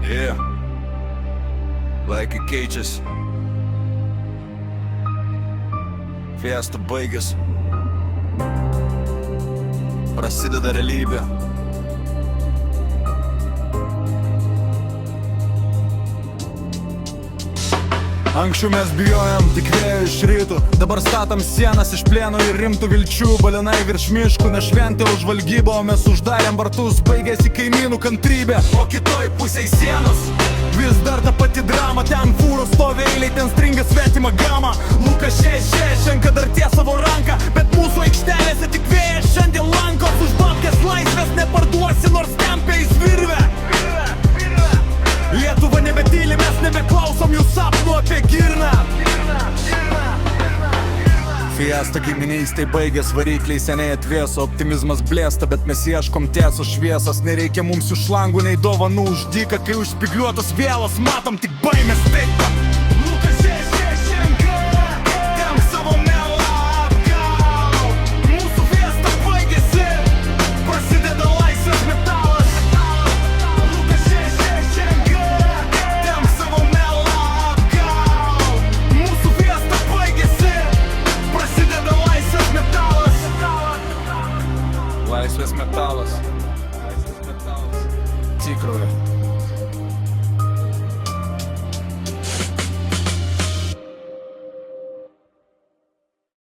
Yeah. Laikai keičiasi. Fiesta baigėsi. Prasideda realybė. Anksčiau mes bijojom tik vėjo iš rytų, dabar statom sienas iš plieno ir rimtų vilčių. Balinai virš miškų, ne šventė už žvalgybą, o mes uždarėm vartus, baigėsi kaimynų kantrybė. O kitoj pusėj sienos vis dar ta pati drama, ten fūros stovi eiliai, ten stringa svetima gama. Lukas šenka dar ties savo ranką, bet mūsų aikštelėse tik vėjas šiandien lankos. Už babkės laisvės neparduosi, nors tempiais virvę. Lietuva nebetyli, mes nebeklausom jų sapnų apie girną. Fiesta giminystėj baigės, varikliai seniai atvėso, optimizmas blėsta, bet mes ieškom tiesos šviesos. Nereikia mums jų šlangų, nei dovanų už dyką, kai užspigliuotos vėlos matom tik baimės taip. Lukas šenka, tem savo melą apgau. Mūsų fiesta baigėsi, prasideda laisvės metalas. Lukas šenka, tem savo melą apgau. Mūsų fiesta baigėsi, prasideda laisvės metalas. Laisvės metalas. Tikroji.